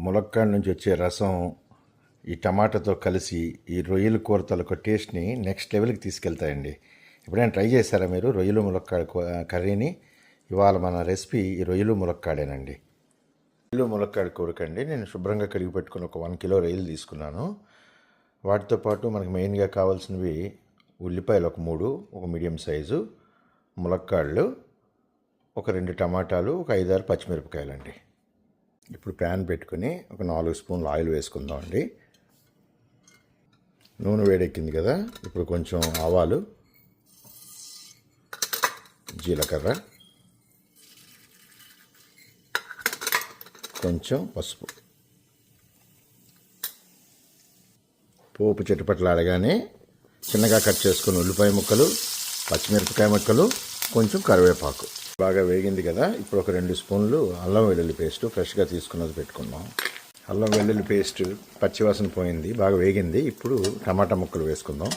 ములక్కాడ నుంచి వచ్చే రసం ఈ టమాటాతో కలిసి ఈ రొయ్యల కూర తాలూకు టేస్ట్ని నెక్స్ట్ లెవెల్కి తీసుకెళ్తాయండి. ఎప్పుడైనా ట్రై చేశారా మీరు రొయ్యలు ములక్కాడ కర్రీని? ఇవాళ మన రెసిపీ ఈ రొయ్యలు ములక్కాడేనండి. రొయ్యలు ములక్కాడ కూరకండి నేను శుభ్రంగా కడిగి పెట్టుకుని ఒక 1 కిలో రొయ్యలు తీసుకున్నాను. వాటితో పాటు మనకు మెయిన్గా కావాల్సినవి ఉల్లిపాయలు ఒక 3, ఒక మీడియం సైజు ములక్కాడలు, ఒక 2 టమాటాలు, ఒక 5-6 పచ్చిమిరపకాయలండి. ఇప్పుడు ప్యాన్ పెట్టుకుని ఒక 4 స్పూన్లు ఆయిల్ వేసుకుందామండి. నూనె వేడెక్కింది కదా, ఇప్పుడు కొంచెం ఆవాలు, జీలకర్ర, కొంచెం పసుపు, పోపు చిటపట్లాడగానే చిన్నగా కట్ చేసుకుని ఉల్లిపాయ ముక్కలు, పచ్చిమిరపకాయ ముక్కలు, కొంచెం కరివేపాకు. బాగా వేగింది కదా, ఇప్పుడు ఒక 2 స్పూన్లు అల్లం వెల్లుల్లి పేస్ట్ ఫ్రెష్గా తీసుకున్నది పెట్టుకుందాం. అల్లం వెల్లుల్లి పేస్ట్ పచ్చివాసన పోయింది, బాగా వేగింది. ఇప్పుడు టమాటా ముక్కలు వేసుకుందాం.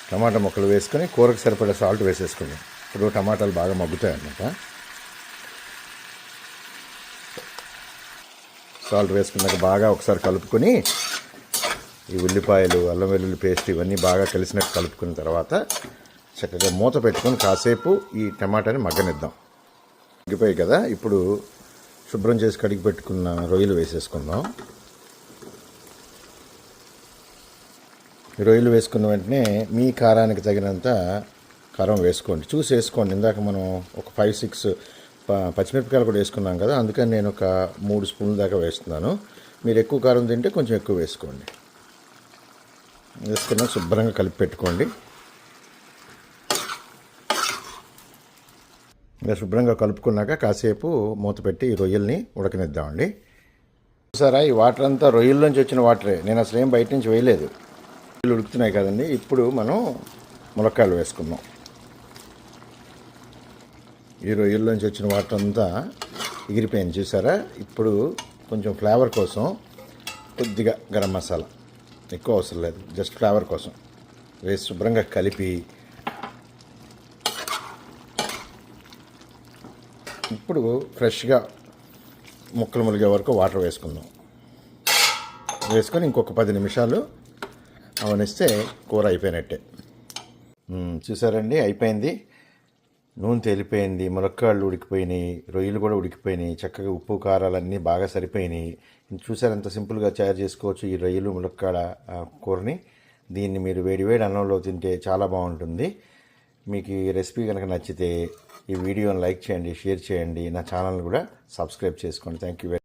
టమాటా ముక్కలు వేసుకొని కూరకు సరిపడే సాల్ట్ వేసేసుకుందాం. ఇప్పుడు టమాటాలు బాగా మగ్గుతాయి అన్నమాట. సాల్ట్ వేసుకున్నాక బాగా ఒకసారి కలుపుకొని ఈ ఉల్లిపాయలు, అల్లం వెల్లుల్లి పేస్ట్ ఇవన్నీ బాగా కలిసినట్టు కలుపుకున్న తర్వాత చక్కగా మూత పెట్టుకొని కాసేపు ఈ టమాటాని మగ్గనిద్దాం. మగ్గిపోయాయి కదా, ఇప్పుడు శుభ్రం చేసి కడిగి పెట్టుకున్న రొయ్యలు వేసేసుకుందాం. రొయ్యలు వేసుకున్న వెంటనే మీ కారానికి తగినంత కారం వేసుకోండి, చూసి వేసుకోండి. ఇందాక మనం ఒక 5-6 పచ్చిమిరపకాయలు కూడా వేసుకున్నాం కదా, అందుకని నేను ఒక 3 స్పూన్ల దాకా వేస్తున్నాను. మీరు ఎక్కువ కారం తింటే కొంచెం ఎక్కువ వేసుకోండి. వేసుకున్నాక శుభ్రంగా కలిపి పెట్టుకోండి. ఇలా శుభ్రంగా కలుపుకున్నాక కాసేపు మూత పెట్టి ఈ రొయ్యల్ని ఉడకనిద్దామండి. చూసారా, ఈ వాటర్ అంతా రొయ్యల్లోంచి వచ్చిన వాటరే, నేను అసలు ఏం బయట నుంచి వేయలేదు. రొయ్యలు ఉడుకుతున్నాయి కదండి, ఇప్పుడు మనం ములక్కాయలు వేసుకుందాం. ఈ రొయ్యల్లోంచి వచ్చిన వాటర్ అంతా ఎగిరిపోయింది చూసారా. ఇప్పుడు కొంచెం ఫ్లేవర్ కోసం కొద్దిగా గరం మసాలా, ఎక్కువ అవసరం లేదు, జస్ట్ ఫ్లేవర్ కోసం వేసి శుభ్రంగా కలిపి ఇప్పుడు ఫ్రెష్గా ముక్కలు ములిగే వరకు వాటర్ వేసుకుందాం. వేసుకొని ఇంకొక 10 నిమిషాలు అవనిస్తే కూర అయిపోయినట్టే. చూసారండి, అయిపోయింది. నూనె తేలిపోయింది, ములక్కాళ్ళు ఉడికిపోయినాయి, రొయ్యలు కూడా ఉడికిపోయినాయి, చక్కగా ఉప్పు కారాలన్నీ బాగా సరిపోయినాయి. చూసారు ఎంత సింపుల్గా తయారు చేసుకోవచ్చు ఈ రొయ్యలు ములక్కాడ కూరని. దీన్ని మీరు వేడివేడి అన్నంలో తింటే చాలా బాగుంటుంది. మీకు ఈ రెసిపీ కనుక నచ్చితే ఈ వీడియోని లైక్ చేయండి, షేర్ చేయండి, నా ఛానల్ని కూడా సబ్స్క్రైబ్ చేసుకోండి. Thank you.